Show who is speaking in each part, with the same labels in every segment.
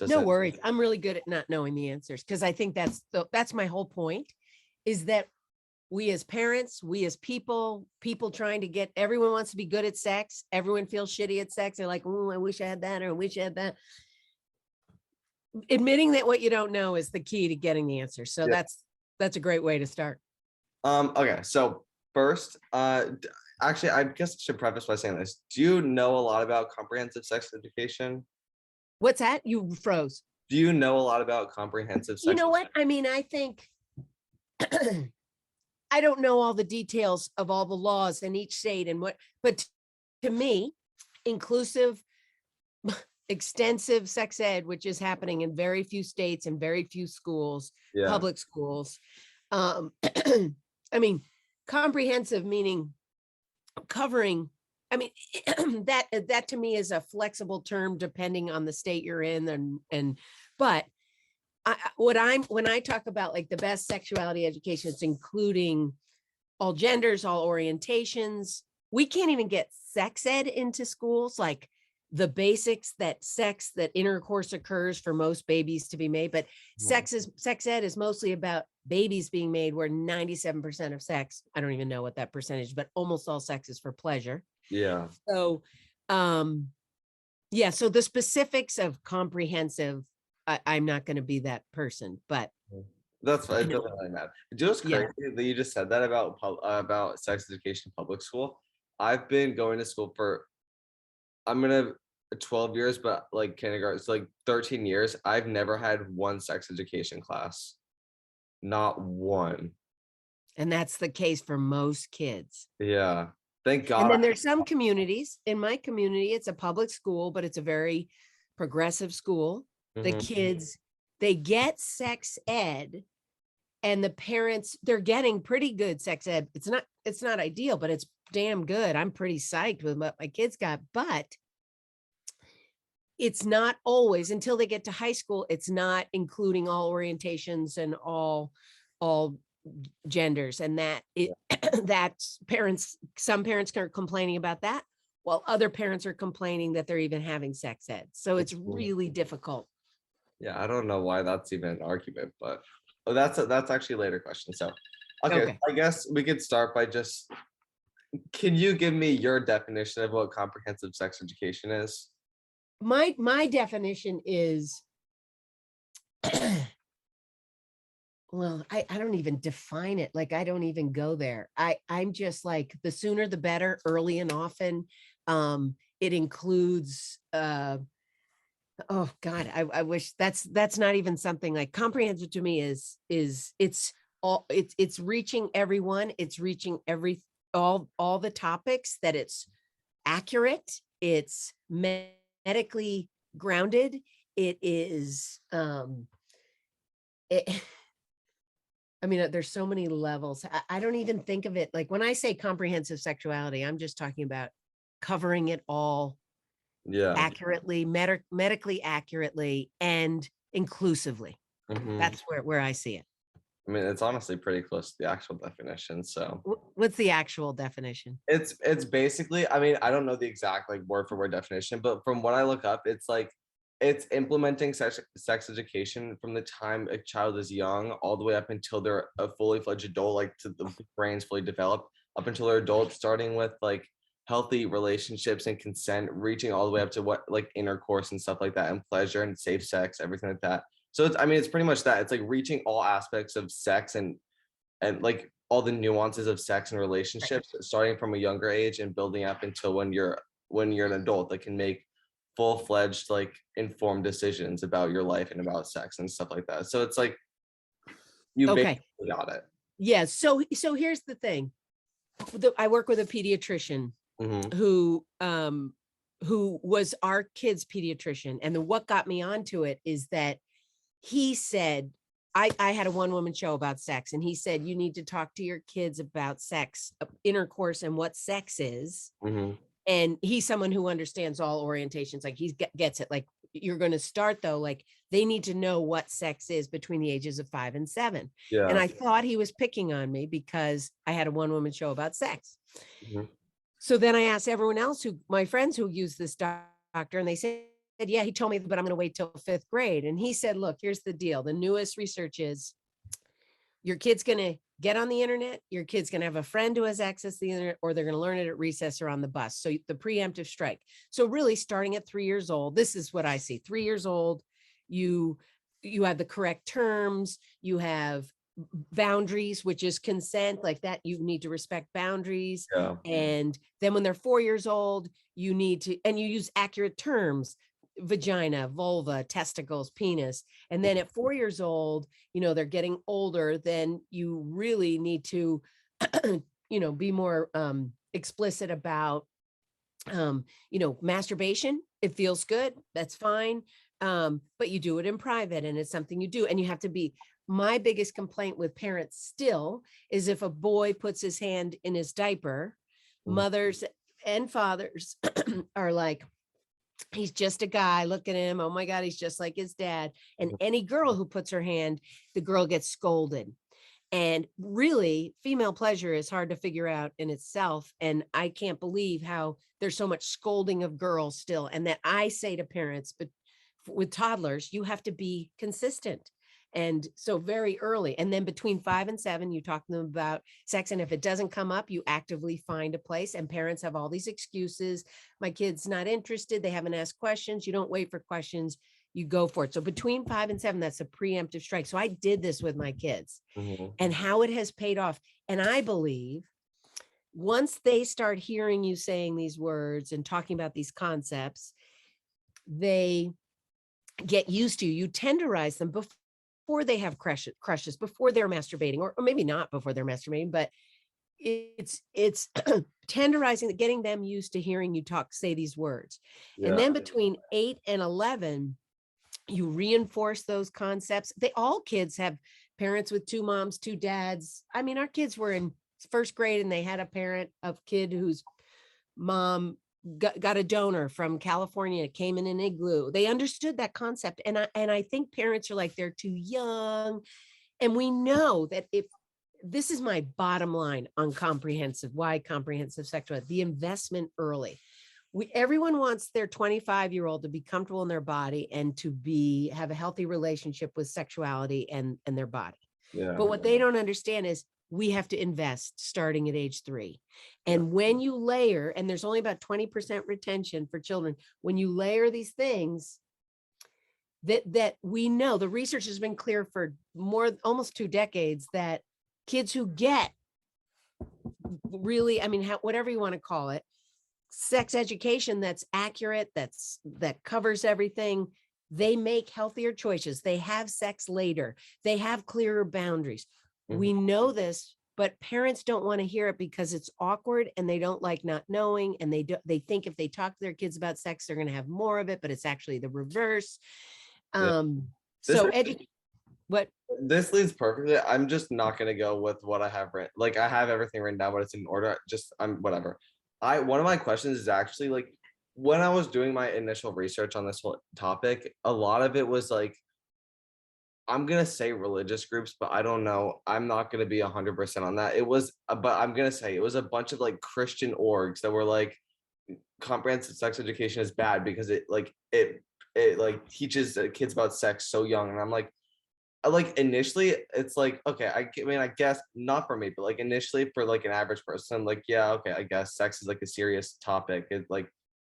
Speaker 1: No worries. I'm really good at not knowing the answers because I think that's my whole point, is that we as parents, we as people trying to get, everyone wants to be good at sex. Everyone feels shitty at sex. They're like, oh, I wish I had that, or I wish I had that. Admitting that what you don't know is the key to getting the answer. So
Speaker 2: Yeah.
Speaker 1: that's a great way to start.
Speaker 2: Okay, so first, actually, I guess I should preface by saying this. Do you know a lot about comprehensive sex education?
Speaker 1: What's that? You froze.
Speaker 2: Do you know a lot about comprehensive sex?
Speaker 1: You know what? I mean, I think I don't know all the details of all the laws in each state and what, but to me, inclusive, extensive sex ed, which is happening in very few states and very few schools,
Speaker 2: Yeah.
Speaker 1: public schools. I mean, comprehensive meaning covering. I mean, that to me is a flexible term depending on the state you're in, but when I talk about like the best sexuality education, it's including all genders, all orientations. We can't even get sex ed into schools, like the basics that intercourse occurs for most babies to be made. But sex ed is mostly about babies being made, where 97% of sex, I don't even know what that percentage, but almost all sex is for pleasure.
Speaker 2: Yeah.
Speaker 1: So, yeah. So the specifics of comprehensive, I'm not going to be that person, but
Speaker 2: that's fine. It doesn't really matter. It's crazy that you just said that about sex education in public school. I've been going to school for, I'm gonna 12 years, but like kindergarten, it's like 13 years. I've never had one sex education class, not one.
Speaker 1: And that's the case for most kids.
Speaker 2: Yeah, thank God.
Speaker 1: And then there's some communities. In my community, it's a public school, but it's a very progressive school. The kids, they get sex ed, and the parents, they're getting pretty good sex ed. It's not ideal, but it's damn good. I'm pretty psyched with what my kids got, but it's not always, until they get to high school, it's not including all orientations and all genders. And that's some parents are complaining about that, while other parents are complaining that they're even having sex ed. So it's really difficult.
Speaker 2: Yeah, I don't know why that's even an argument, but that's actually a later question. So, okay. I guess we could start by just, can you give me your definition of what comprehensive sex education is?
Speaker 1: My definition is, well, I don't even define it. Like, I don't even go there. I'm just like, the sooner the better, early and often. It includes, oh God, I wish that's not even something like comprehensive to me is it's reaching everyone. It's reaching all the topics, that it's accurate. It's medically grounded. It is, I mean, there's so many levels. I don't even think of it like, when I say comprehensive sexuality, I'm just talking about covering it all.
Speaker 2: Yeah.
Speaker 1: Accurately, medically accurately, and inclusively. That's where I see it.
Speaker 2: I mean, it's honestly pretty close to the actual definition. So
Speaker 1: what's the actual definition?
Speaker 2: It's basically, I mean, I don't know the exact like word for word definition, but from what I look up, it's like, it's implementing sex education from the time a child is young all the way up until they're a fully fledged adult, like to the brain's fully developed, up until they're adults, starting with like healthy relationships and consent, reaching all the way up to what like intercourse and stuff like that, and pleasure and safe sex, everything like that. So it's, I mean, it's pretty much that. It's like reaching all aspects of sex and like all the nuances of sex and relationships, starting from a younger age and building up until when you're an adult that can make full-fledged, like informed decisions about your life and about sex and stuff like that. So it's like, you basically got it.
Speaker 1: Yeah. So here's the thing. I work with a pediatrician who was our kid's pediatrician. And what got me onto it is that he said, I had a one-woman show about sex, and he said, you need to talk to your kids about sex, intercourse, and what sex is. And he's someone who understands all orientations. Like, he gets it. Like, you're going to start though, like, they need to know what sex is between the ages of 5 and 7.
Speaker 2: Yeah.
Speaker 1: And I thought he was picking on me because I had a one-woman show about sex. So then I asked everyone else, my friends who use this doctor, and they said, yeah, he told me, but I'm going to wait till 5th grade. And he said, look, here's the deal. The newest research is your kid's going to get on the internet. Your kid's going to have a friend who has access to the internet, or they're going to learn it at recess or on the bus. So the preemptive strike. So really starting at 3 years old, this is what I see. 3 years old, you have the correct terms, you have boundaries, which is consent, like that. You need to respect boundaries.
Speaker 2: Yeah.
Speaker 1: And then when they're 4 years old, you need to, and you use accurate terms: vagina, vulva, testicles, penis. And then at 4 years old, they're getting older, then you really need to, be more explicit about, masturbation. It feels good. That's fine. But you do it in private, and it's something you do. And you have to be, my biggest complaint with parents still is if a boy puts his hand in his diaper, mothers and fathers are like, he's just a guy. Look at him. Oh my God, he's just like his dad. And any girl who puts her hand, the girl gets scolded. And really, female pleasure is hard to figure out in itself. And I can't believe how there's so much scolding of girls still. And that I say to parents, but with toddlers, you have to be consistent. And so very early, and then between 5 and 7, you talk to them about sex. And if it doesn't come up, you actively find a place. And parents have all these excuses. My kid's not interested. They haven't asked questions. You don't wait for questions. You go for it. So between 5 and 7, that's a preemptive strike. So I did this with my kids, and how it has paid off. And I believe once they start hearing you saying these words and talking about these concepts, they get used to you tenderize them before they have crushes, before they're masturbating, or maybe not before they're masturbating, but it's tenderizing, getting them used to hearing you say these words.
Speaker 2: Yeah.
Speaker 1: And then between 8 and 11, you reinforce those concepts. All kids have parents with 2 moms, 2 dads. I mean, our kids were in 1st grade and they had a kid whose mom got a donor from California, came in an igloo. They understood that concept. And I think parents are like, they're too young. And we know that if this is my bottom line on why comprehensive sexuality, the investment early. Everyone wants their 25-year-old to be comfortable in their body and to have a healthy relationship with sexuality and their body.
Speaker 2: Yeah.
Speaker 1: But what they don't understand is we have to invest starting at age 3. And when you layer, and there's only about 20% retention for children, when you layer these things that we know, the research has been clear for almost 2 decades, that kids who get really, whatever you want to call it, sex education that's accurate, that covers everything, they make healthier choices. They have sex later. They have clearer boundaries. We know this, but parents don't want to hear it because it's awkward and they don't like not knowing. And they think if they talk to their kids about sex, they're going to have more of it, but it's actually the reverse. What?
Speaker 2: This leads perfectly. I'm just not going to go with what I have written. Like, I have everything written down, but it's in order. I'm whatever. One of my questions is actually, like, when I was doing my initial research on this whole topic, a lot of it was like, I'm gonna say religious groups, but I don't know. I'm not gonna be 100% on that. But I'm gonna say it was a bunch of like Christian orgs that were like, comprehensive sex education is bad because it teaches kids about sex so young. And I'm like, initially it's like, okay, I guess not for me, but like initially for like an average person, like, yeah, okay, I guess sex is like a serious topic. It like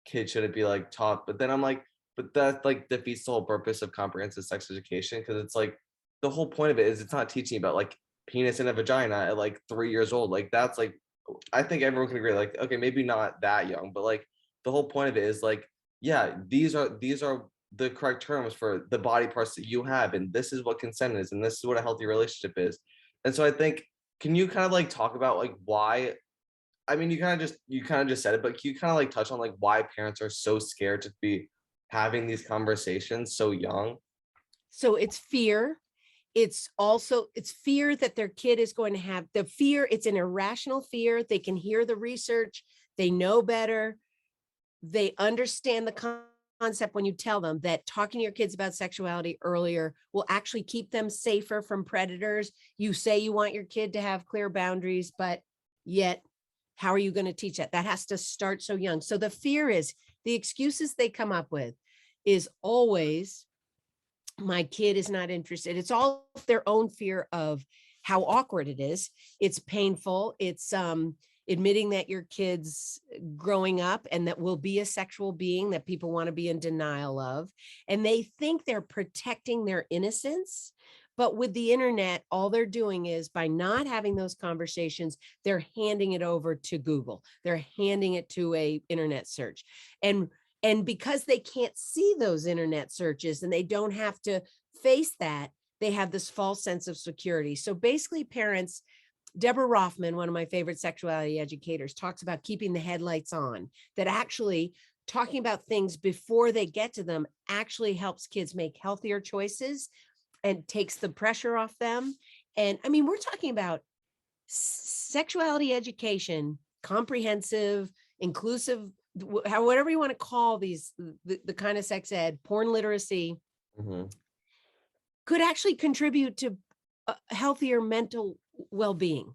Speaker 2: kids shouldn't be like taught. But then I'm like, but that like defeats the whole purpose of comprehensive sex education, because it's like the whole point of it is it's not teaching about like penis and a vagina at like 3 years old. Like that's like, I think everyone can agree, like, okay, maybe not that young, but like the whole point of it is like, yeah, these are the correct terms for the body parts that you have, and this is what consent is, and this is what a healthy relationship is. And so I think, can you kind of like talk about like why, I mean, you kind of just said it, but can you kind of like touch on like why parents are so scared to be having these conversations so young?
Speaker 1: So it's fear. It's fear that their kid is going to have the fear. It's an irrational fear. They can hear the research. They know better. They understand the concept when you tell them that talking to your kids about sexuality earlier will actually keep them safer from predators. You say you want your kid to have clear boundaries, but yet how are you going to teach that? That has to start so young. So the fear is the excuses they come up with. is always, my kid is not interested. It's all their own fear of how awkward it is. It's painful. It's admitting that your kid's growing up and that will be a sexual being that people want to be in denial of. And they think they're protecting their innocence. But with the internet, all they're doing is, by not having those conversations, they're handing it over to Google. They're handing it to a internet search. And because they can't see those internet searches and they don't have to face that, they have this false sense of security. So basically, parents, Deborah Rothman, one of my favorite sexuality educators, talks about keeping the headlights on, that actually talking about things before they get to them actually helps kids make healthier choices and takes the pressure off them. And I mean, we're talking about sexuality education, comprehensive, inclusive, whatever you want to call these, the kind of sex ed, porn literacy,
Speaker 2: Mhm.
Speaker 1: could actually contribute to a healthier mental well-being,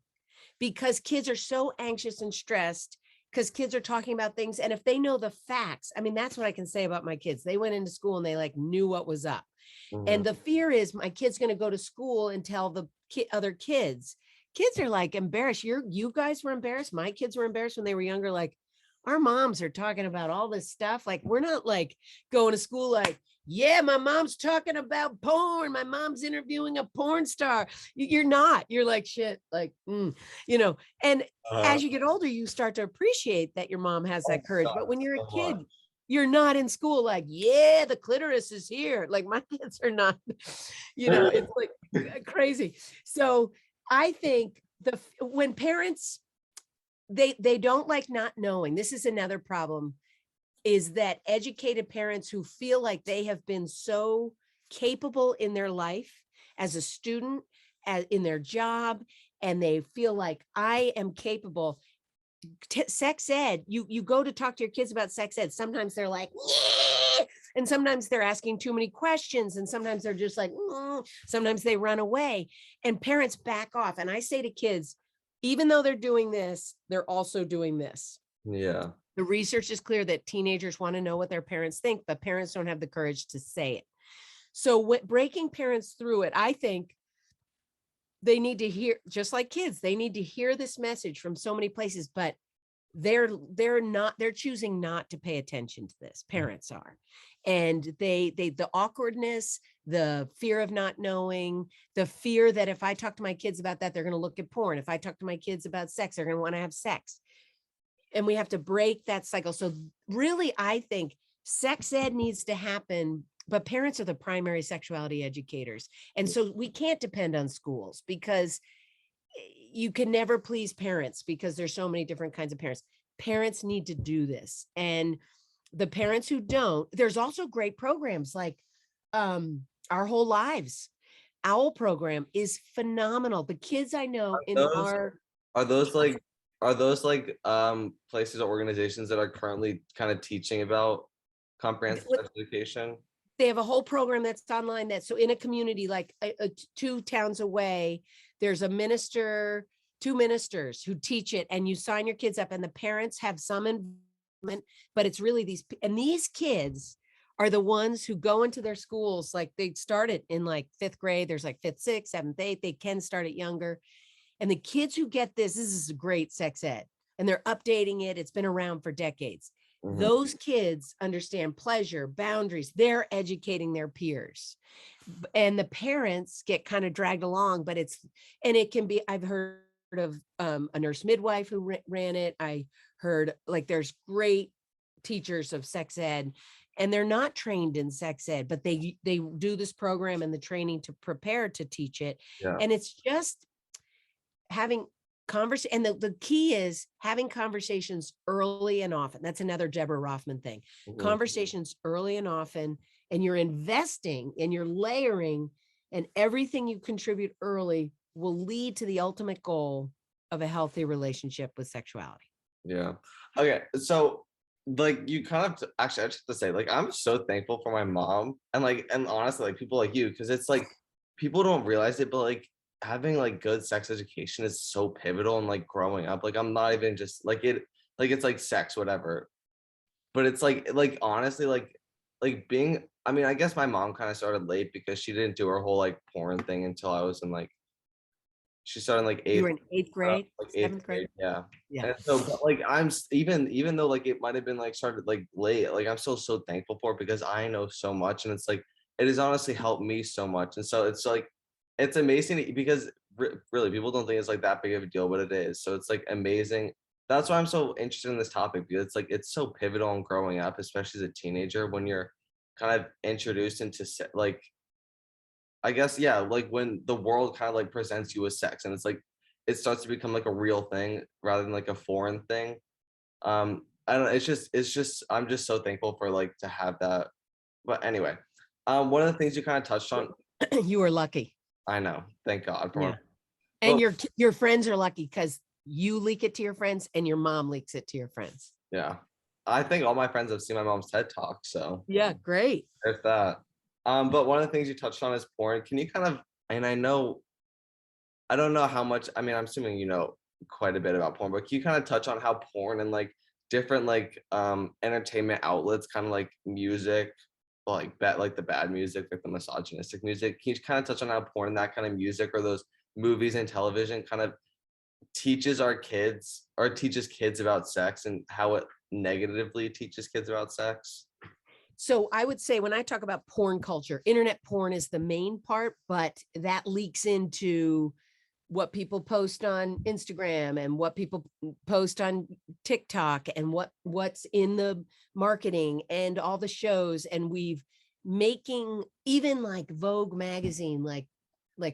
Speaker 1: because kids are so anxious and stressed because kids are talking about things. And if they know the facts, I mean, that's what I can say about my kids. They went into school and they like knew what was up. And
Speaker 2: Mhm.
Speaker 1: the fear is my kid's going to go to school and tell the other kids. Kids are like embarrassed. You guys were embarrassed. My kids were embarrassed when they were younger. Like, our moms are talking about all this stuff. Like, we're not like going to school like, yeah, my mom's talking about porn. My mom's interviewing a porn star. You're not. You're like, shit, like, and
Speaker 2: Uh-huh.
Speaker 1: as you get older, you start to appreciate that your mom has
Speaker 2: Oh
Speaker 1: that courage.
Speaker 2: God,
Speaker 1: But when you're a
Speaker 2: so much.
Speaker 1: kid, you're not in school like, yeah, the clitoris is here. Like, my kids are not, it's like crazy. So I think when parents, they don't like not knowing. This is another problem, is that educated parents who feel like they have been so capable in their life as a student, in their job, and they feel like, I am capable. Sex ed, you go to talk to your kids about sex ed, sometimes they're like, "Yeah," and sometimes they're asking too many questions, and sometimes they're just like, sometimes they run away, and parents back off. And I say to kids, even though they're doing this, they're also doing this.
Speaker 2: Yeah.
Speaker 1: The research is clear that teenagers want to know what their parents think, but parents don't have the courage to say it. So breaking parents through it, I think they need to hear, just like kids, they need to hear this message from so many places, but they're choosing not to pay attention to this. Parents are. And the awkwardness, the fear of not knowing, the fear that if I talk to my kids about that, they're going to look at porn. If I talk to my kids about sex, they're going to want to have sex. And we have to break that cycle. So really, I think sex ed needs to happen, but parents are the primary sexuality educators. And so we can't depend on schools, because you can never please parents, because there's so many different kinds of parents. Parents need to do this. And the parents who don't, there's also great programs like Our Whole Lives. OWL program is phenomenal. The kids I know in
Speaker 2: Those
Speaker 1: our,
Speaker 2: are those like places or organizations that are currently kind of teaching about comprehensive sex education?
Speaker 1: they have a whole program that's online, that so in a community like 2 towns away, there's a minister, 2 ministers who teach it, and you sign your kids up, and the parents have some involvement, but it's really these kids are the ones who go into their schools. Like, they start it in like 5th grade, there's like 5th, 6th, 7th, 8th, they can start it younger. And the kids who get this is great sex ed, and they're updating it. It's been around for decades.
Speaker 2: Mhm.
Speaker 1: Those kids understand pleasure, boundaries. They're educating their peers. And the parents get kind of dragged along, but it can be, I've heard of a nurse midwife who ran it. I heard, like, there's great teachers of sex ed, and they're not trained in sex ed, but they do this program and the training to prepare to teach it.
Speaker 2: Yeah.
Speaker 1: And it's just having and the key is having conversations early and often. That's another Deborah Rothman thing.
Speaker 2: Mhm.
Speaker 1: Conversations early and often, and you're investing and you're layering, and everything you contribute early will lead to the ultimate goal of a healthy relationship with sexuality.
Speaker 2: Yeah. Okay. So, like, you kind of actually, I just have to say, like, I'm so thankful for my mom, and honestly, like, people like you, because it's like people don't realize it, but like having like good sex education is so pivotal in like growing up. Like, I'm not even just like it's like sex, whatever. But it's like honestly, like like being, I mean, I guess my mom kind of started late because she didn't do her whole like porn thing until I was in like, she started in like
Speaker 1: You
Speaker 2: eighth,
Speaker 1: were in eighth grade,
Speaker 2: like eighth
Speaker 1: seventh grade?
Speaker 2: grade, yeah.
Speaker 1: Yeah.
Speaker 2: And so, but like even though like it might have been like started like late, like I'm still so thankful for it because I know so much, and it's like it has honestly helped me so much, and so it's like it's amazing because really people don't think it's like that big of a deal, but it is. So it's like amazing. That's why I'm so interested in this topic because it's like it's so pivotal in growing up, especially as a teenager when you're kind of introduced into like I guess, yeah, like when the world kind of like presents you with sex and it's like it starts to become like a real thing rather than like a foreign thing. I don't know, it's just I'm just so thankful for like to have that. But anyway, one of the things you kind of touched on,
Speaker 1: You were lucky.
Speaker 2: I know, thank God for
Speaker 1: Yeah.
Speaker 2: my,
Speaker 1: And
Speaker 2: but
Speaker 1: your friends are lucky because you leak it to your friends and your mom leaks it to your friends.
Speaker 2: yeah. I think all my friends have seen my mom's TED talk, so
Speaker 1: Yeah, great.
Speaker 2: there's that. But one of the things you touched on is porn. Can you kind of, and I know I don't know how much, I mean, I'm assuming you know quite a bit about porn, but can you kind of touch on how porn and like different like entertainment outlets, kind of like music, like like the bad music, like the misogynistic music. Can you kind of touch on how porn and that kind of music or those movies and television kind of teaches our kids or teaches kids about sex and how it negatively teaches kids about sex?
Speaker 1: So I would say when I talk about porn culture, internet porn is the main part, but that leaks into what people post on Instagram and what people post on TikTok and what's in the marketing and all the shows. And we've making even like Vogue magazine, like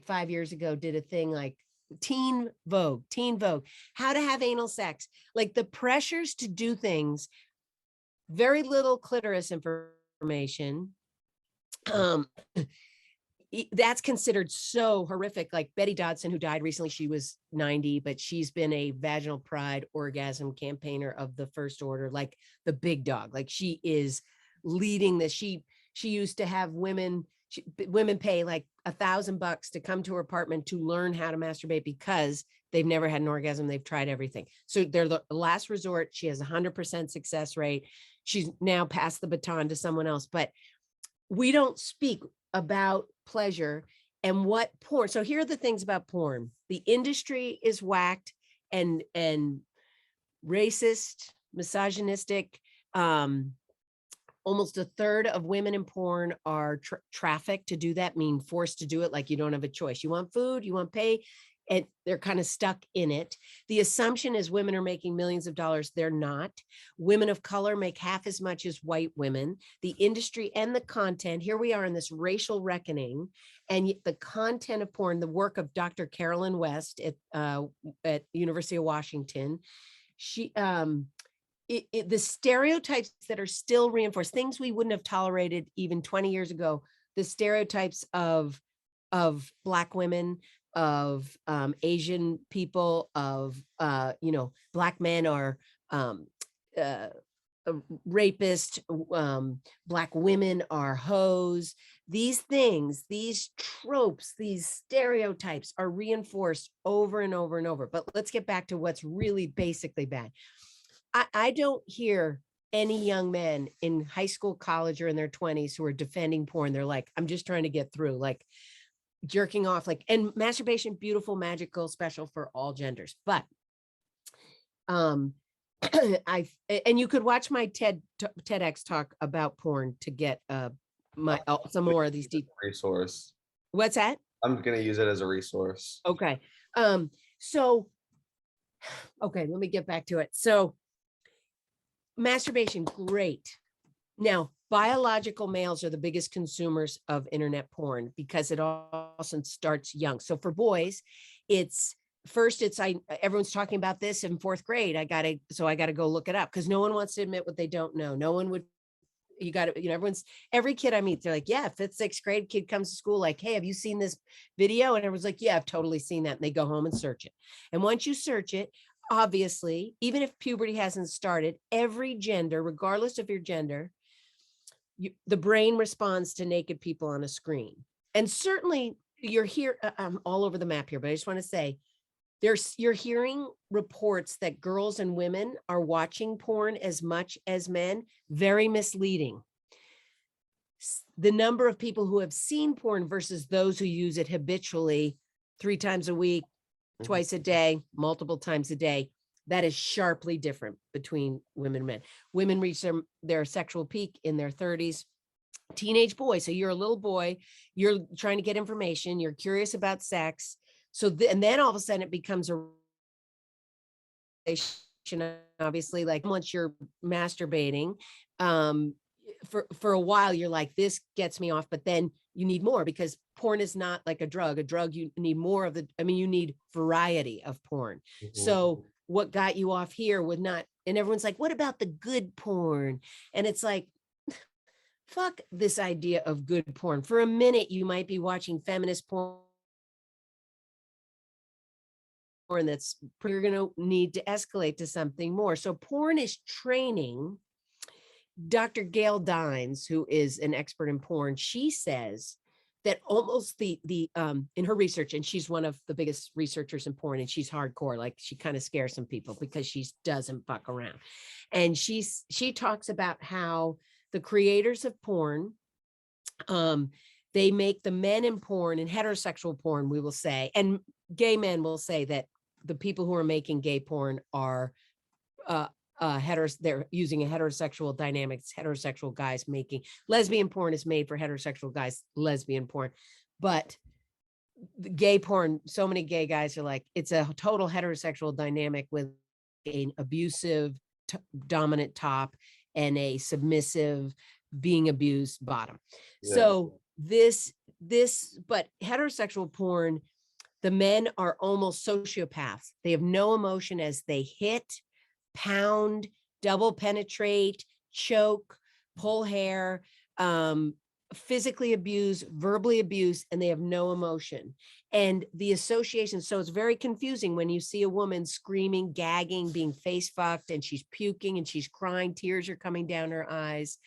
Speaker 1: 5 years ago, did a thing like Teen Vogue, how to have anal sex, like the pressures to do things, very little clitoris information. Um, that's considered so horrific. Like Betty Dodson, who died recently, she was 90, but she's been a vaginal pride orgasm campaigner of the first order, like the big dog. Like she is leading this. She used to have women pay like $1,000 to come to her apartment to learn how to masturbate because they've never had an orgasm. They've tried everything. So they're the last resort. She has 100% success rate. She's now passed the baton to someone else, but we don't speak about pleasure and what porn. So here are the things about porn. The industry is whacked and racist, misogynistic. Almost a third of women in porn are trafficked to do that, mean forced to do it. Like you don't have a choice. You want food, you want pay, and they're kind of stuck in it. The assumption is women are making millions of dollars. They're not. Women of color make half as much as white women. The industry and the content, here we are in this racial reckoning, and the content of porn, the work of Dr. Carolyn West at University of Washington, she the stereotypes that are still reinforced, things we wouldn't have tolerated even 20 years ago, the stereotypes of Black women, of Asian people, of Black men are uh, rapist, Black women are hoes. These things, these tropes, these stereotypes are reinforced over and over and over. But let's get back to what's really basically bad. I don't hear any young men in high school, college, or in their 20s who are defending porn. They're like, I'm just trying to get through, like jerking off, like, and masturbation, beautiful, magical, special for all genders. But I and you could watch my TEDx talk about porn to get some more of these deep.
Speaker 2: Resource.
Speaker 1: What's that?
Speaker 2: I'm gonna use it as a resource.
Speaker 1: Okay. So okay, let me get back to it. So masturbation, great. Now, biological males are the biggest consumers of internet porn because it also starts young. So for boys, it's everyone's talking about this in fourth grade. I gotta go look it up because no one wants to admit what they don't know. No one would. You got to, every kid I meet, they're like, yeah, fifth, sixth grade kid comes to school, like, hey, have you seen this video? And everyone's like, yeah, I've totally seen that. And they go home and search it. And once you search it, obviously, even if puberty hasn't started, every gender, regardless of your gender, the brain responds to naked people on a screen. And certainly you're here, I'm all over the map here, but I just want to say, you're hearing reports that girls and women are watching porn as much as men. Very misleading. the number of people who have seen porn versus those who use it habitually 3 times a week,
Speaker 2: Mhm.
Speaker 1: twice a day, multiple times a day, that is sharply different between women and men. Women reach their sexual peak in their 30s. Teenage boy, so you're a little boy, you're trying to get information, you're curious about sex. So and then all of a sudden it becomes a relation, obviously, like once you're masturbating, um, for a while you're like, this gets me off, but then you need more because porn is not like a drug. A drug, you need more of the, I mean, you need variety of porn.
Speaker 2: Mhm.
Speaker 1: So what got you off here would not, and everyone's like, what about the good porn? And it's like, fuck this idea of good porn. For a minute, you might be watching feminist porn that's, you're going to need to escalate to something more. So porn is training. Dr. Gail Dines, who is an expert in porn, she says that almost the in her research, and she's one of the biggest researchers in porn, and she's hardcore, like she kind of scares some people because she doesn't fuck around. And she talks about how the creators of porn, they make the men in porn and heterosexual porn, we will say, and gay men will say that the people who are making gay porn are they're using a heterosexual dynamics, heterosexual guys making lesbian porn is made for heterosexual guys, lesbian porn. But the gay porn, so many gay guys are like, it's a total heterosexual dynamic with an abusive dominant top and a submissive being abused bottom.
Speaker 2: Yeah.
Speaker 1: So but heterosexual porn, the men are almost sociopaths. They have no emotion as they hit, pound, double penetrate, choke, pull hair, physically abuse, verbally abuse, and they have no emotion. And the association, so it's very confusing when you see a woman screaming, gagging, being face fucked, and she's puking and she's crying, tears are coming down her eyes.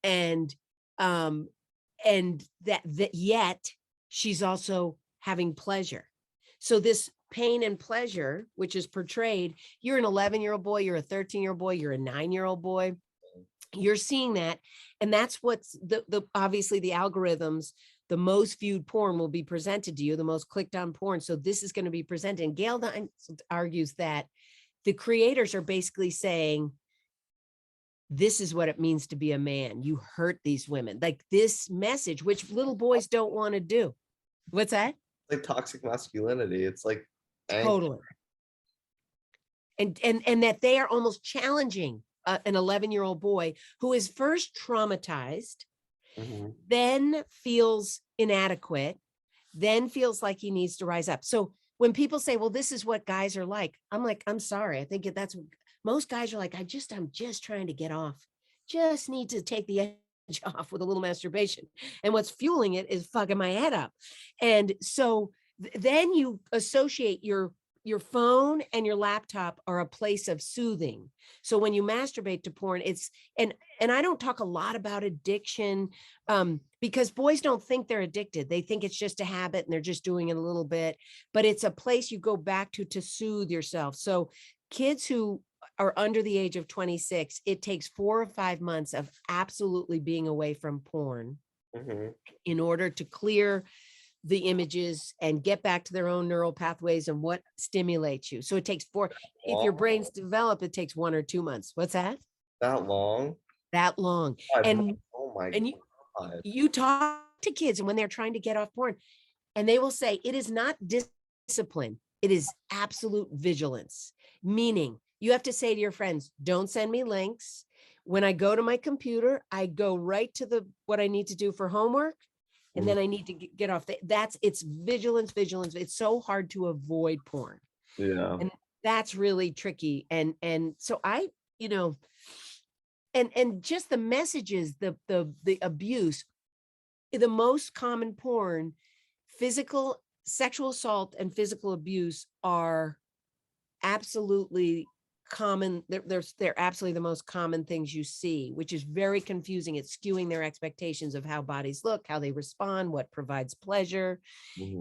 Speaker 1: And that yet she's also having pleasure. So this pain and pleasure, which is portrayed, you're an 11-year-old boy, you're a 13-year-old boy, you're a 9-year-old boy, you're seeing that. And that's what's the obviously the algorithms, the most viewed porn will be presented to you, the most clicked on porn. So this is going to be presented. And Gail argues that the creators are basically saying, this is what it means to be a man. You hurt these women. Like this message, which little boys don't want to do. What's that?
Speaker 2: Like toxic masculinity. It's like
Speaker 1: Totally. And that they are almost challenging an 11-year-old boy who is first traumatized, then feels inadequate, then feels like he needs to rise up. So when people say, well, this is what guys are like, I'm like, I'm sorry. I think that's most guys are like, I'm just trying to get off. Just need to take the edge off with a little masturbation. And what's fueling it is fucking my head up. And so then you associate your phone and your laptop are a place of soothing. So when you masturbate to porn, it's and I don't talk a lot about addiction because boys don't think they're addicted. They think it's just a habit and they're just doing it a little bit, but it's a place you go back to soothe yourself. So kids who are under the age of 26, it takes 4 or 5 months of absolutely being away from porn in order to clear the images and get back to their own neural pathways and what stimulates you. So it takes if your brain's developed, it takes 1 or 2 months. What's that?
Speaker 2: That long?
Speaker 1: That long.
Speaker 2: 5 months.
Speaker 1: And
Speaker 2: Oh my
Speaker 1: and
Speaker 2: God.
Speaker 1: you talk to kids and when they're trying to get off porn, and they will say it is not discipline, it is absolute vigilance. Meaning you have to say to your friends, don't send me links. When I go to my computer, I go right to what I need to do for homework. And then I need to get off. It's vigilance. It's so hard to avoid porn.
Speaker 2: Yeah.
Speaker 1: And that's really tricky. And so and just the messages, the abuse, the most common porn, sexual assault and physical abuse are absolutely common. They're absolutely the most common things you see, which is very confusing. It's skewing their expectations of how bodies look, how they respond, what provides pleasure.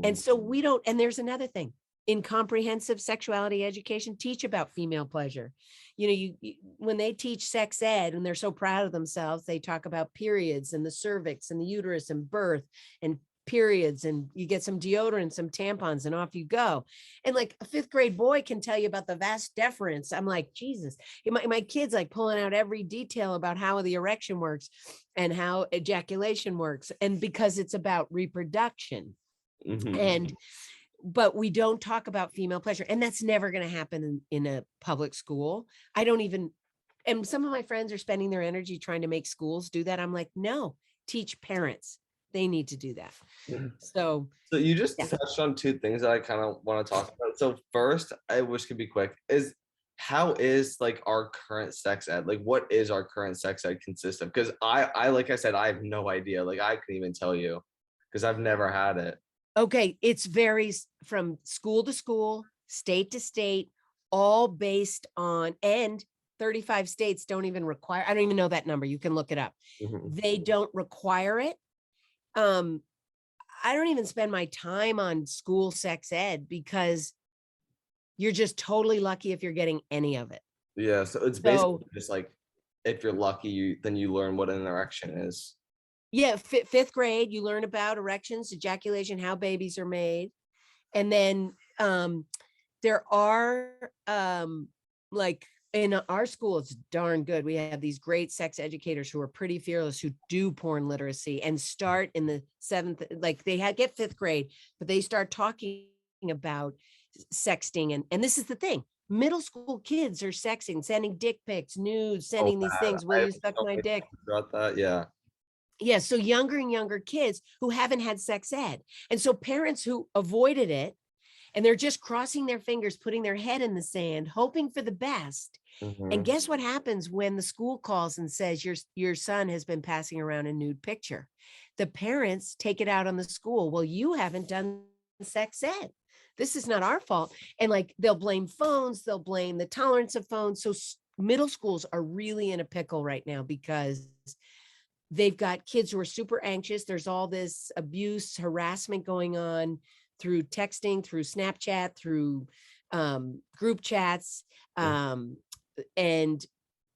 Speaker 1: And so we don't, and there's another thing. in comprehensive sexuality education, teach about female pleasure. You know, when they teach sex ed and they're so proud of themselves, they talk about periods and the cervix and the uterus and birth and periods, and you get some deodorant, some tampons, and off you go. And like a fifth grade boy can tell you about the vas deferens. I'm like, Jesus, my kid's like pulling out every detail about how the erection works and how ejaculation works. And because it's about reproduction. And but we don't talk about female pleasure, and that's never going to happen in a public school. I don't even, and some of my friends are spending their energy trying to make schools do that. I'm like, no, teach parents. They need to do that. So
Speaker 2: So you just
Speaker 1: yeah.
Speaker 2: touched on two things that I kind of want to talk about. So first, I wish could be quick, is how is like our current sex ed? Like what is our current sex ed consist of? Because I like I said, I have no idea. Like I couldn't even tell you because I've never had it.
Speaker 1: Okay, it's varies from school to school, state to state, all based on, and 35 states don't even require, I don't even know that number. You can look it up.
Speaker 2: Mhm.
Speaker 1: They don't require it. I don't even spend my time on school sex ed because you're just totally lucky if you're getting any of it.
Speaker 2: Yeah, so it's
Speaker 1: So
Speaker 2: basically just like if you're lucky, you learn what an erection is.
Speaker 1: yeah, fifth grade, you learn about erections, ejaculation, how babies are made. And then there are like in our school, it's darn good. We have these great sex educators who are pretty fearless, who do porn literacy and start in the seventh, like they get fifth grade, but they start talking about sexting. And this is the thing. Middle school kids are sexting, sending dick pics, nudes,
Speaker 2: Oh,
Speaker 1: sending these
Speaker 2: bad.
Speaker 1: things. Will
Speaker 2: I
Speaker 1: you
Speaker 2: have
Speaker 1: suck
Speaker 2: so
Speaker 1: my
Speaker 2: many
Speaker 1: dick?
Speaker 2: questions about that. Yeah.
Speaker 1: Yeah, so younger and younger kids who haven't had sex ed. And so parents who avoided it, and they're just crossing their fingers, putting their head in the sand, hoping for the best. And
Speaker 2: Mhm.
Speaker 1: guess what happens when the school calls and says your son has been passing around a nude picture? The parents take it out on the school. Well, you haven't done sex ed. This is not our fault. And like they'll blame phones, they'll blame the tolerance of phones. So middle schools are really in a pickle right now because they've got kids who are super anxious. There's all this abuse, harassment going on through texting, through Snapchat, through group chats. And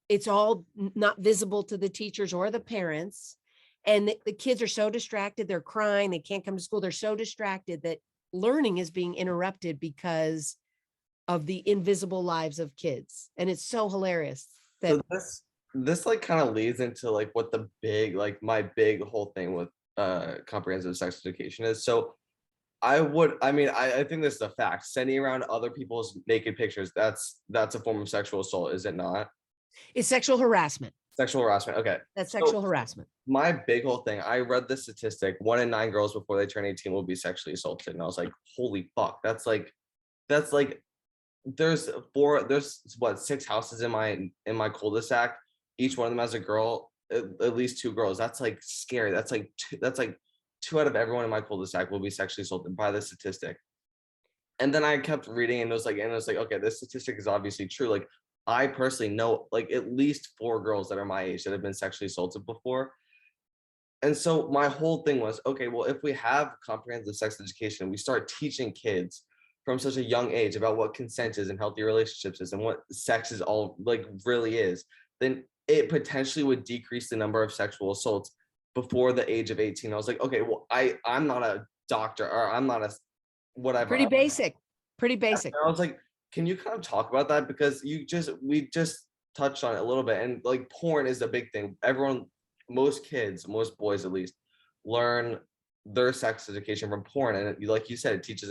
Speaker 1: it's all not visible to the teachers or the parents. And the kids are so distracted, they're crying, they can't come to school. They're so distracted that learning is being interrupted because of the invisible lives of kids. And it's so hilarious that
Speaker 2: So this like kind of leads into like what the big like my big whole thing with comprehensive sex education is. So I think this is a fact. Sending around other people's naked pictures, that's a form of sexual assault, is it not?
Speaker 1: it's sexual harassment.
Speaker 2: Sexual harassment. Okay.
Speaker 1: That's
Speaker 2: So
Speaker 1: sexual harassment.
Speaker 2: my big whole thing, I read this statistic, 1 in 9 girls before they turn 18 will be sexually assaulted. And I was like, holy fuck, that's like there's what 6 houses in my cul-de-sac. Each one of them has a girl, at least 2 girls. That's like scary. That's like 2 out of everyone in my cul-de-sac will be sexually assaulted by the statistic. And then I kept reading and it was like, okay, this statistic is obviously true. Like I personally know like at least 4 girls that are my age that have been sexually assaulted before. And so my whole thing was, okay, well, if we have comprehensive sex education, we start teaching kids from such a young age about what consent is and healthy relationships is and what sex is all like really is, then it potentially would decrease the number of sexual assaults before the age of 18. I was like, okay, well, I'm not a doctor or I'm not a whatever.
Speaker 1: Pretty basic. Pretty basic.
Speaker 2: I was like, can you kind of talk about that? Because we just touched on it a little bit. And like porn is a big thing. Most kids, most boys at least, learn their sex education from porn. And like you said, it teaches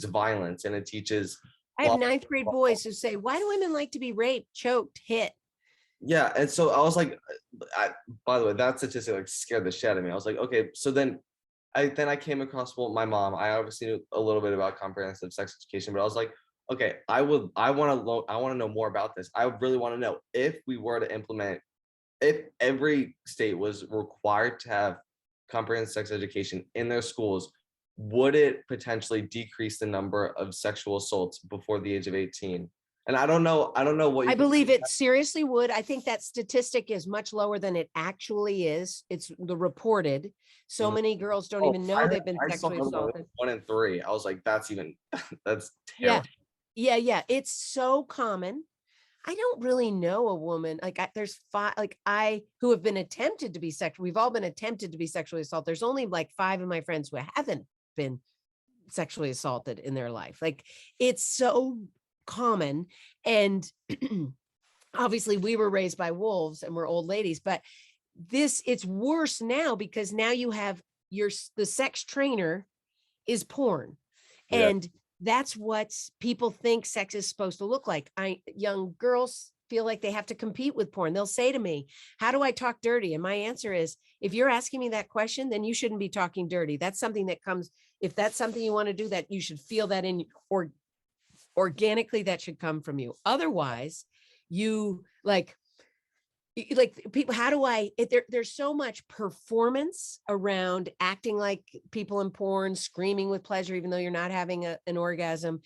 Speaker 2: violence and it teaches
Speaker 1: I have
Speaker 2: blah,
Speaker 1: ninth grade
Speaker 2: blah, blah.
Speaker 1: boys who say, why do women like to be raped, choked, hit?
Speaker 2: Yeah. And so I was like, by the way, that statistic like scared the shit out of me. I was like, okay, so then I came across, well, my mom. I obviously knew a little bit about comprehensive sex education, but I was like, okay, I want to know more about this. I really want to know if we were to implement, if every state was required to have comprehensive sex education in their schools, would it potentially decrease the number of sexual assaults before the age of 18? And I don't know what you
Speaker 1: I
Speaker 2: can
Speaker 1: believe it seriously would. I think that statistic is much lower than it actually is. It's the reported. So
Speaker 2: Mhm.
Speaker 1: many girls don't
Speaker 2: Oh,
Speaker 1: even know they've been
Speaker 2: I saw
Speaker 1: sexually
Speaker 2: it was
Speaker 1: assaulted.
Speaker 2: 1 in 3. I was like, that's even that's
Speaker 1: Yeah.
Speaker 2: terrible.
Speaker 1: Yeah. It's so common. I don't really know a woman like there's five like I who have been attempted to be sexual. We've all been attempted to be sexually assaulted. There's only like 5 of my friends who haven't been sexually assaulted in their life. Like it's so common. And obviously we were raised by wolves and we're old ladies, but it's worse now because now you have the sex trainer is porn.
Speaker 2: Yeah.
Speaker 1: And that's what people think sex is supposed to look like. Young girls feel like they have to compete with porn. They'll say to me, how do I talk dirty? And my answer is, if you're asking me that question, then you shouldn't be talking dirty. That's something that comes, if that's something you want to do, that you should feel that in, or organically that should come from you. Otherwise, you like people, how do there's so much performance around acting like people in porn, screaming with pleasure even though you're not having an orgasm.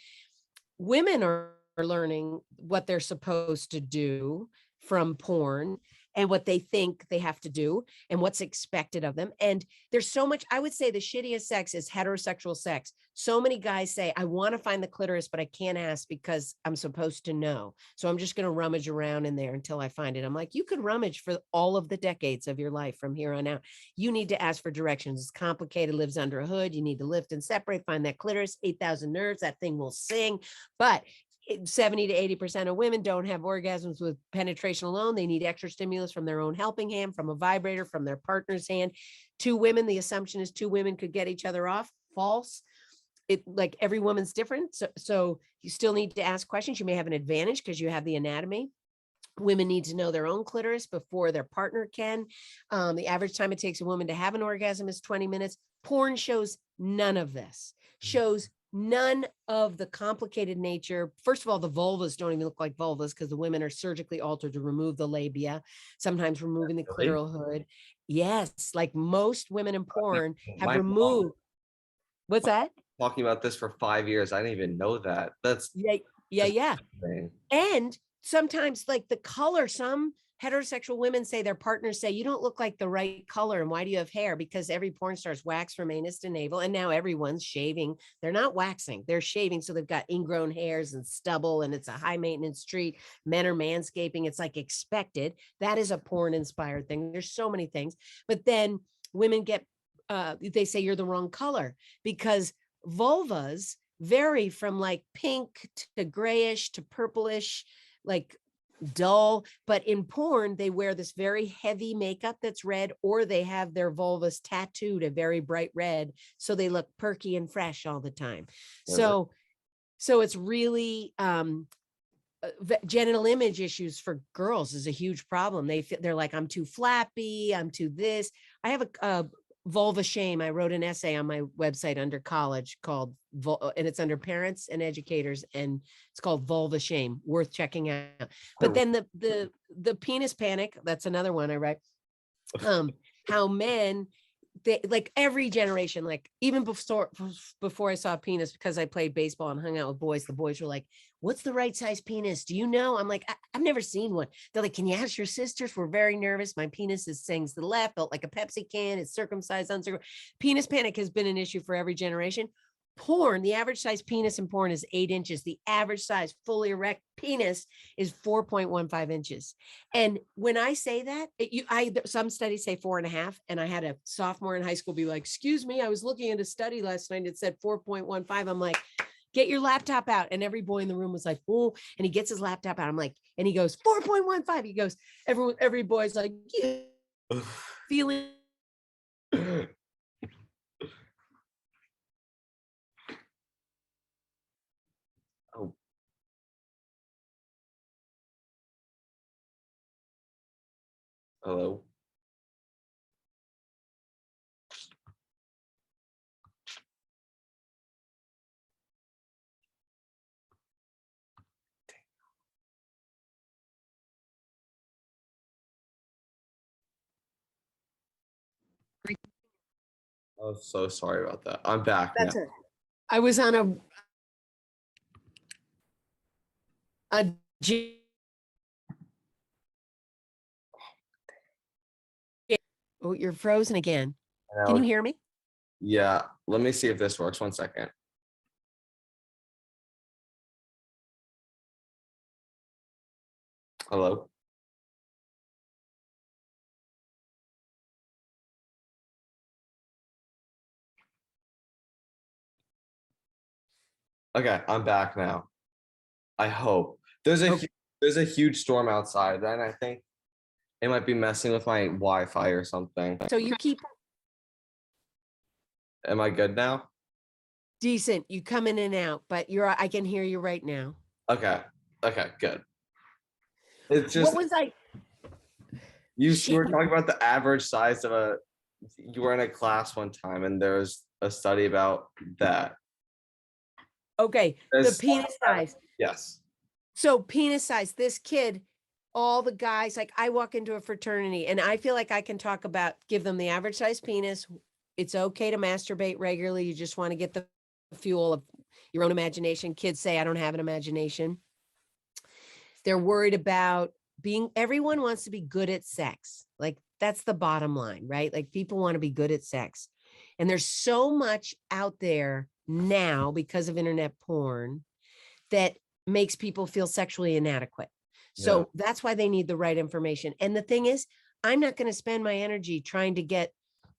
Speaker 1: Women are learning what they're supposed to do from porn and what they think they have to do and what's expected of them. And there's so much, I would say the shittiest sex is heterosexual sex. So many guys say, I want to find the clitoris, but I can't ask because I'm supposed to know. So I'm just going to rummage around in there until I find it. I'm like, you could rummage for all of the decades of your life from here on out. You need to ask for directions. It's complicated, lives under a hood. You need to lift and separate, find that clitoris, 8,000 nerves, that thing will sing. But 70 to 80% of women don't have orgasms with penetration alone. They need extra stimulus from their own helping hand, from a vibrator, from their partner's hand. 2 women, the assumption is 2 women could get each other off. False. It like every woman's different. So you still need to ask questions. You may have an advantage because you have the anatomy. Women need to know their own clitoris before their partner can. The average time it takes a woman to have an orgasm is 20 minutes. Porn shows none of this, shows none of the complicated nature. First of all, the vulvas don't even look like vulvas because the women are surgically altered to remove the labia, sometimes removing the
Speaker 2: Really?
Speaker 1: clitoral hood. Yes, like most women in porn have
Speaker 2: My mom
Speaker 1: removed. What's that?
Speaker 2: talking about this for 5 years. I didn't even know that. That's
Speaker 1: Yeah.
Speaker 2: disgusting.
Speaker 1: And sometimes like the color, some heterosexual women say their partners say, you don't look like the right color. And why do you have hair? Because every porn star's waxed from anus to navel. And now everyone's shaving. They're not waxing, they're shaving. So they've got ingrown hairs and stubble, and it's a high maintenance street. Men are manscaping. It's like expected. That is a porn inspired thing. There's so many things. But then women get, they say you're the wrong color because vulvas vary from like pink to grayish to purplish, like dull. But in porn, they wear this very heavy makeup that's red, or they have their vulvas tattooed a very bright red. So they look perky and fresh all the time.
Speaker 2: Really?
Speaker 1: So it's really, genital image issues for girls is a huge problem. They're like, I'm too flappy, I'm too this. I have a vulva shame. I wrote an essay on my website under college called and it's under parents and educators, and it's called Vulva Shame, worth checking out. But then the penis panic, that's another one I write. How men, they like every generation, like even before I saw a penis, because I played baseball and hung out with boys, the boys were like, what's the right size penis? Do you know? I'm like, I've never seen one. They're like, can you ask your sisters? We're very nervous. My penis is sings to the left, built like a Pepsi can. It's circumcised, uncircumcised. Penis panic has been an issue for every generation. Porn, the average size penis in porn is 8 inches. The average size fully erect penis is 4.15 inches. And when I say that, some studies say 4.5. And I had a sophomore in high school be like, excuse me, I was looking at a study last night. It said 4.15. I'm like, get your laptop out. And every boy in the room was like, oh, and he gets his laptop out. I'm like, and he goes, 4.15. He goes, every boy's like, yeah, feeling.
Speaker 2: Oh, hello. Oh, so sorry about that. I'm back now.
Speaker 1: That's it. I was on A G- oh, you're frozen again.
Speaker 2: I
Speaker 1: Can you
Speaker 2: know.
Speaker 1: hear me?
Speaker 2: Yeah, let me see if this works. 1 second. Hello. Okay, I'm back now. I hope.
Speaker 1: Okay.
Speaker 2: There's a huge storm outside, and I think it might be messing with my Wi-Fi or something.
Speaker 1: So you keep
Speaker 2: Am I good now?
Speaker 1: decent. You come in and out, but I can hear you right now.
Speaker 2: Okay. Okay, good. It's
Speaker 1: What
Speaker 2: just
Speaker 1: was I?
Speaker 2: you
Speaker 1: Shit.
Speaker 2: were talking about the average size of a you were in a class one time and there was a study about that.
Speaker 1: Okay. The
Speaker 2: There's
Speaker 1: penis size.
Speaker 2: yes.
Speaker 1: So penis size, this kid, all the guys, like I walk into a fraternity and I feel like I can talk about, give them the average size penis. It's okay to masturbate regularly. You just want to get the fuel of your own imagination. Kids say, I don't have an imagination. They're worried about everyone wants to be good at sex. Like that's the bottom line, right? Like people want to be good at sex. And there's so much out there now because of internet porn that makes people feel sexually inadequate.
Speaker 2: Yeah.
Speaker 1: So that's why they need the right information. And the thing is, I'm not going to spend my energy trying to get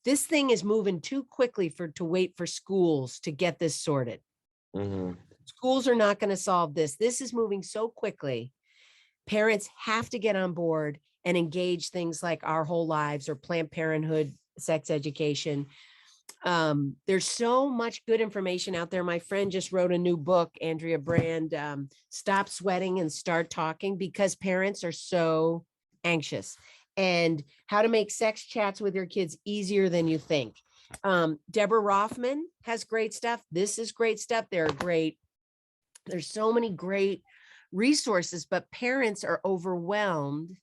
Speaker 1: this thing is moving too quickly to wait for schools to get this sorted.
Speaker 2: Mm-hmm.
Speaker 1: Schools are not going to solve this. This is moving so quickly. Parents have to get on board and engage things like Our Whole Lives or Planned Parenthood, sex education. There's so much good information out there. My friend just wrote a new book, Andrea Brand, Stop Sweating and Start Talking, because parents are so anxious, and how to make sex chats with your kids easier than you think. Deborah Rothman has great stuff. This is great stuff. There's so many great resources, but parents are overwhelmed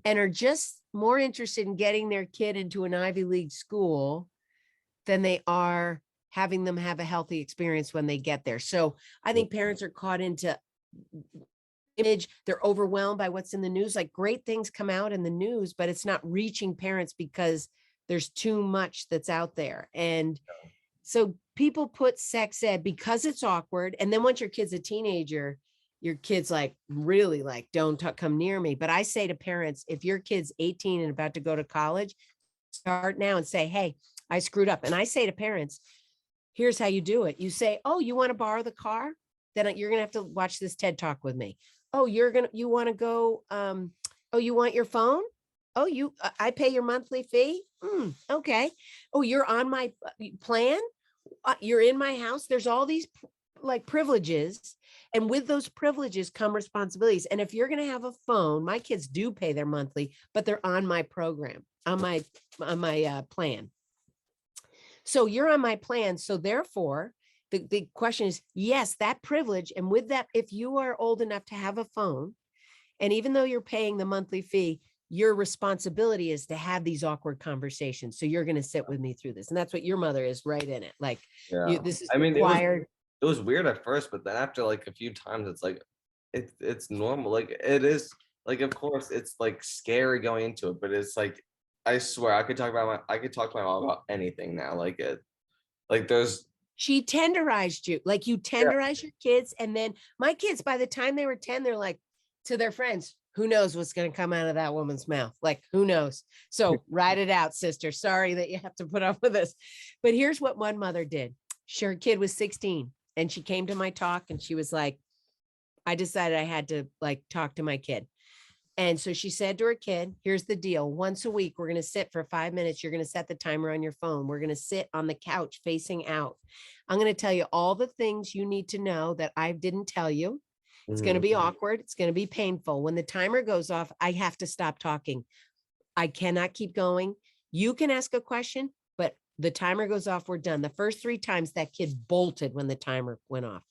Speaker 1: and are just more interested in getting their kid into an Ivy League school than they are having them have a healthy experience when they get there. So I think parents are caught into image. They're overwhelmed by what's in the news. Like great things come out in the news, but it's not reaching parents because there's too much that's out there. And so people put sex ed because it's awkward. And then once your kid's a teenager, your kid's like, really like, don't come near me. But I say to parents, if your kid's 18 and about to go to college, start now and say, hey, I screwed up. And I say to parents, here's how you do it. You say, oh, you want to borrow the car? Then you're going to have to watch this TED Talk with me. Oh, you want to go, oh, you want your phone? Oh, I pay your monthly fee? Okay. Oh, you're on my plan? You're in my house. There's all these like privileges. And with those privileges come responsibilities. And if you're going to have a phone, my kids do pay their monthly, but they're on my program, on my plan. So you're on my plan. So therefore, the question is, yes, that privilege. And with that, if you are old enough to have a phone, and even though you're paying the monthly fee, your responsibility is to have these awkward conversations. So you're going to sit with me through this. And that's what your mother is right in it. Like
Speaker 2: Yeah.
Speaker 1: this is
Speaker 2: I mean,
Speaker 1: required.
Speaker 2: it was weird at first, but then after like a few times, it's like it's normal. Like it is like of course it's like scary going into it, but it's like I swear I could talk to my mom about anything now. Like there's
Speaker 1: She tenderized you, like you
Speaker 2: yeah,
Speaker 1: tenderize your kids. And then my kids, by the time they were 10, they're like to their friends, who knows what's going to come out of that woman's mouth? Like, who knows? So ride it out, sister. Sorry that you have to put up with this. But here's what one mother did. Her kid was 16 and she came to my talk and she was like, I decided I had to like talk to my kid. And so she said to her kid, here's the deal. Once a week, we're going to sit for 5 minutes. You're going to set the timer on your phone. We're going to sit on the couch facing out. I'm going to tell you all the things you need to know that I didn't tell you. It's going to be awkward. It's going to be painful. When the timer goes off, I have to stop talking. I cannot keep going. You can ask a question, but the timer goes off. We're done. The first 3 times that kid bolted when the timer went off.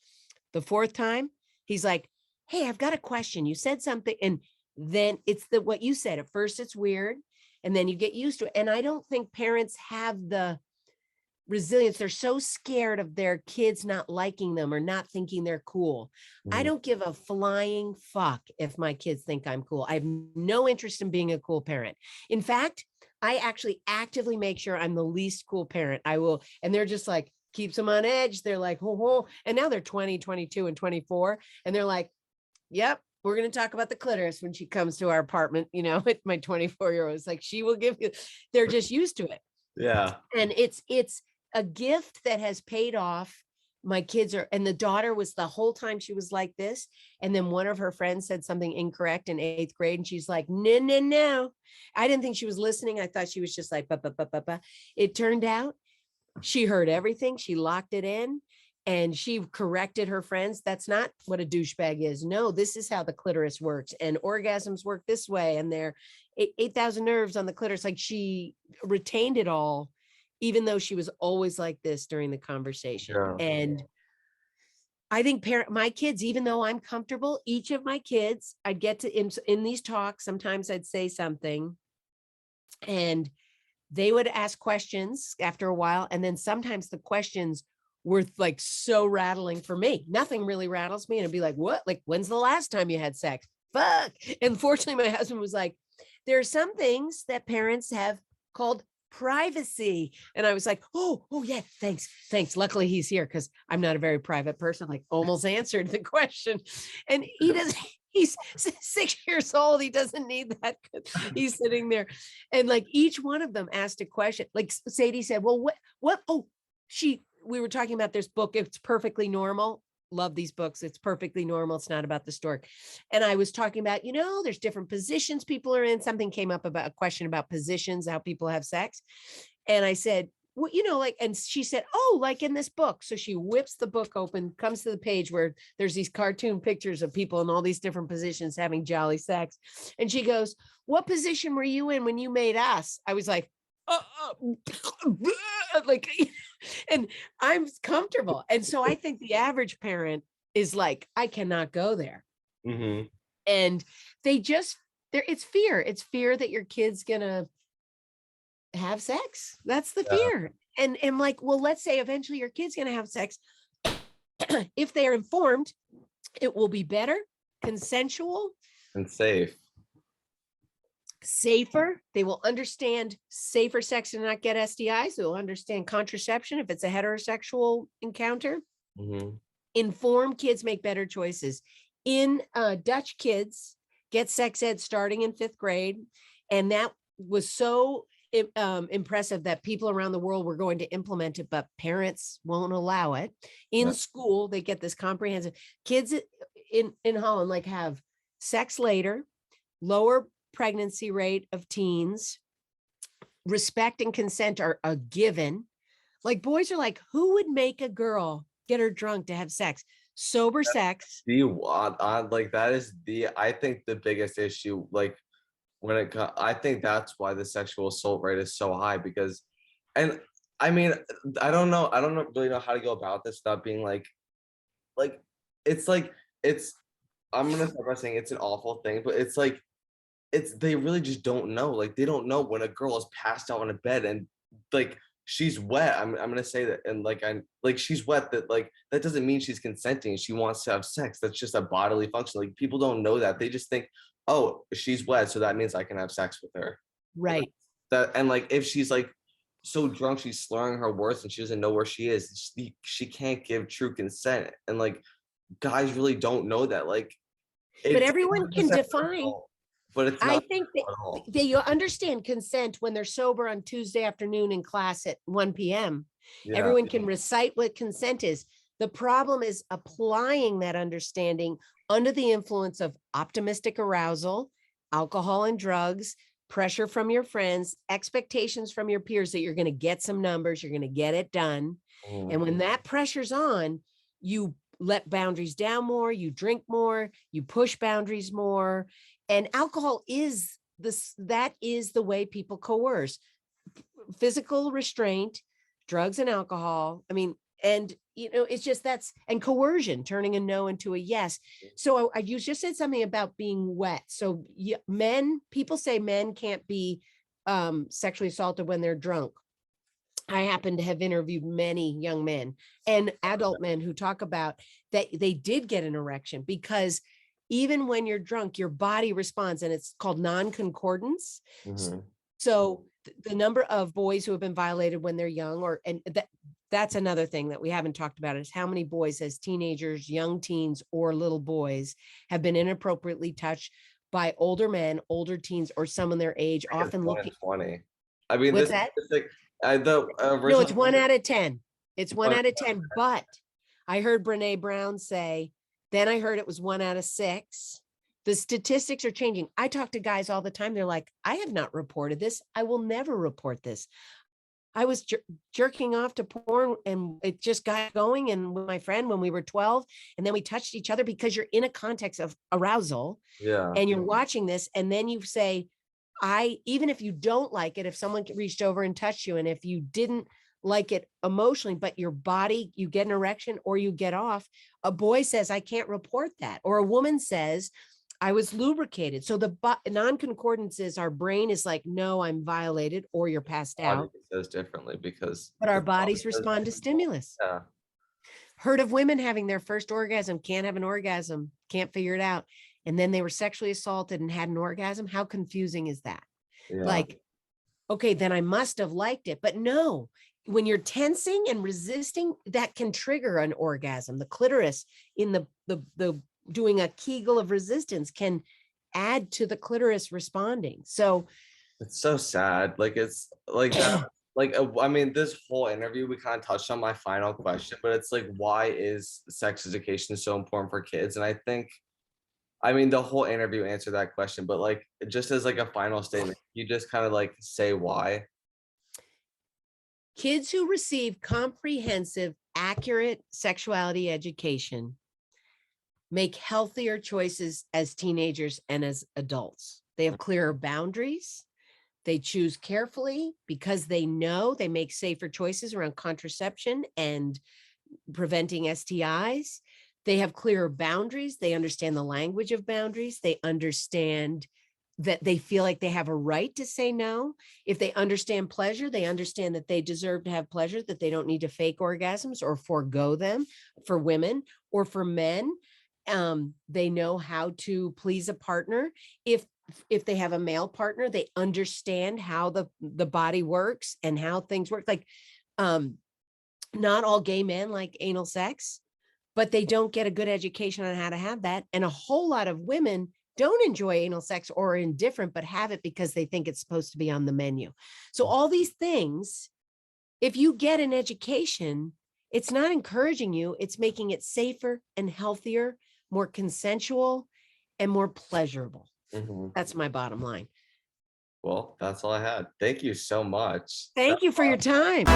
Speaker 1: The 4th time, he's like, hey, I've got a question. You said something. And then it's what you said. At first, it's weird. And then you get used to it. And I don't think parents have the resilience. They're so scared of their kids not liking them or not thinking they're cool. I
Speaker 2: Mhm.
Speaker 1: don't give a flying fuck if my kids think I'm cool. I have no interest in being a cool parent. In fact, I actually actively make sure I'm the least cool parent. I will, and they're just like, keeps them on edge. They're like, ho, ho. And now they're 20, 22, and 24. And they're like, yep, we're going to talk about the clitoris when she comes to our apartment. You know, my 24-year-old is like, she will give you, they're just used to it.
Speaker 2: Yeah.
Speaker 1: And it's a gift that has paid off. My kids are, and the daughter was the whole time she was like this. And then one of her friends said something incorrect in 8th grade. And she's like, no, no, no. I didn't think she was listening. I thought she was just like, ba. It turned out she heard everything. She locked it in and she corrected her friends. That's not what a douchebag is. No, this is how the clitoris works. And orgasms work this way. And there 8,000 nerves on the clitoris. Like she retained it all, even though she was always like this during the conversation.
Speaker 2: Yeah.
Speaker 1: And I think my kids, even though I'm comfortable, each of my kids, I'd get to in these talks, sometimes I'd say something and they would ask questions after a while. And then sometimes the questions were like so rattling for me. Nothing really rattles me. And it'd be like, what? Like, when's the last time you had sex? Fuck. And fortunately, my husband was like, there are some things that parents have called privacy. And I was like, oh yeah, thanks. Luckily he's here because I'm not a very private person, like almost answered the question. And he doesn't, he's 6 years old. He doesn't need that. He's sitting there. And like each one of them asked a question. Like Sadie said, well, what? Oh, we were talking about this book. It's Perfectly Normal. Love these books. It's perfectly normal. It's not about the stork. And I was talking about, there's different positions people are in. Something came up about a question about positions, how people have sex. And I said, well, and she said, oh, like in this book. So she whips the book open, comes to the page where there's these cartoon pictures of people in all these different positions having jolly sex. And she goes, what position were you in when you made us? I was like, like, and I'm comfortable. And so I think the average parent is like, I cannot go there.
Speaker 2: Mm-hmm.
Speaker 1: And it's fear. It's fear that your kid's gonna have sex. That's the fear. And I'm like, well, let's say eventually your kid's gonna have sex. If they are informed, it will be better, consensual,
Speaker 2: And safe.
Speaker 1: safer. They will understand safer sex and not get STIs. They'll understand contraception if it's a heterosexual encounter.
Speaker 2: Mm-hmm.
Speaker 1: Informed kids make better choices. In Dutch kids get sex ed starting in 5th grade. And that was so impressive that people around the world were going to implement it, but parents won't allow it. In school, they get this comprehensive. Kids in Holland like have sex later, lower pregnancy rate of teens, respect and consent are a given. Like boys are like, who would make a girl get her drunk to have sex? Sober sex.
Speaker 2: Like that is I think the biggest issue, like when it comes, I think that's why the sexual assault rate is so high because, and I mean, I don't really know how to go about this without being like, it's like, I'm going to start by saying it's an awful thing, but it's like, they really just don't know. Like they don't know when a girl is passed out on a bed and like she's wet. I'm gonna say that, and like she's wet. That like that doesn't mean she's consenting. She wants to have sex. That's just a bodily function. Like people don't know that. They just think, oh, she's wet, so that means I can have sex with her.
Speaker 1: Right.
Speaker 2: And like if she's like so drunk, she's slurring her words and she doesn't know where she is. She can't give true consent. And like guys really don't know that. Like,
Speaker 1: But everyone can define.
Speaker 2: But it's
Speaker 1: I
Speaker 2: not
Speaker 1: think
Speaker 2: at all.
Speaker 1: they understand consent when they're sober on Tuesday afternoon in class at 1 p.m.
Speaker 2: Yeah.
Speaker 1: Everyone can recite what consent is. The problem is applying that understanding under the influence of optimistic arousal, alcohol and drugs, pressure from your friends, expectations from your peers that you're going to get some numbers, you're going to get it done. And when that pressure's on, you let boundaries down more, you drink more, you push boundaries more. And alcohol is that is the way people coerce. Physical restraint, drugs and alcohol. I mean, and it's just and coercion, turning a no into a yes. So you just said something about being wet. So people say men can't be sexually assaulted when they're drunk. I happen to have interviewed many young men and adult men who talk about that they did get an erection because even when you're drunk, your body responds, and it's called non-concordance.
Speaker 2: Mhm.
Speaker 1: So the number of boys who have been violated when they're young, or and that's another thing that we haven't talked about is how many boys as teenagers, young teens, or little boys have been inappropriately touched by older men, older teens, or someone their age,
Speaker 2: I think it's
Speaker 1: often
Speaker 2: 1 in
Speaker 1: looking.
Speaker 2: 20. I mean,
Speaker 1: What's
Speaker 2: this
Speaker 1: that?
Speaker 2: statistic, the
Speaker 1: No,
Speaker 2: original
Speaker 1: it's 1 out of 10. It's one
Speaker 2: one,
Speaker 1: out of 10. But I heard Brene Brown say, then I heard it was 1 out of 6. The statistics are changing. I talk to guys all the time. They're like, I have not reported this. I will never report this. I was jerking off to porn and it just got going. And with my friend when we were 12, and then we touched each other because you're in a context of arousal
Speaker 2: yeah,
Speaker 1: and you're watching this. And then you say, even if you don't like it, if someone reached over and touched you, and if you didn't like it emotionally, but your body, you get an erection or you get off, a boy says, I can't report that. Or a woman says, I was lubricated. So the non-concordance is our brain is like, no, I'm violated, or you're passed
Speaker 2: body
Speaker 1: out,
Speaker 2: says differently because
Speaker 1: but our
Speaker 2: the body
Speaker 1: bodies
Speaker 2: says
Speaker 1: respond to stimulus.
Speaker 2: yeah.
Speaker 1: Heard of women having their first orgasm, can't have an orgasm, can't figure it out. And then they were sexually assaulted and had an orgasm. How confusing is that?
Speaker 2: Yeah.
Speaker 1: Like, okay, then I must have liked it. But no, when you're tensing and resisting, that can trigger an orgasm. The clitoris in the doing a Kegel of resistance can add to the clitoris responding. So
Speaker 2: It's so sad. Like it's like that. Like I mean, this whole interview we kind of touched on my final question, but it's like, why is sex education so important for kids? And I think, I mean, the whole interview answered that question, but like, just as like a final statement, you just kind of like say why.
Speaker 1: kids who receive comprehensive, accurate sexuality education make healthier choices as teenagers and as adults. They have clearer boundaries. They choose carefully because they know they make safer choices around contraception and preventing STIs. They have clearer boundaries. They understand the language of boundaries. They understand that they feel like they have a right to say no. If they understand pleasure, they understand that they deserve to have pleasure, that they don't need to fake orgasms or forego them for women or for men. They know how to please a partner. If they have a male partner, they understand how the body works and how things work. Like, not all gay men like anal sex, but they don't get a good education on how to have that. And a whole lot of women don't enjoy anal sex or are indifferent, but have it because they think it's supposed to be on the menu. So all these things, if you get an education, it's not encouraging you, it's making it safer and healthier, more consensual, and more pleasurable.
Speaker 2: Mhm.
Speaker 1: That's my bottom line.
Speaker 2: Well, that's all I had. Thank you so much.
Speaker 1: Thank you for your time.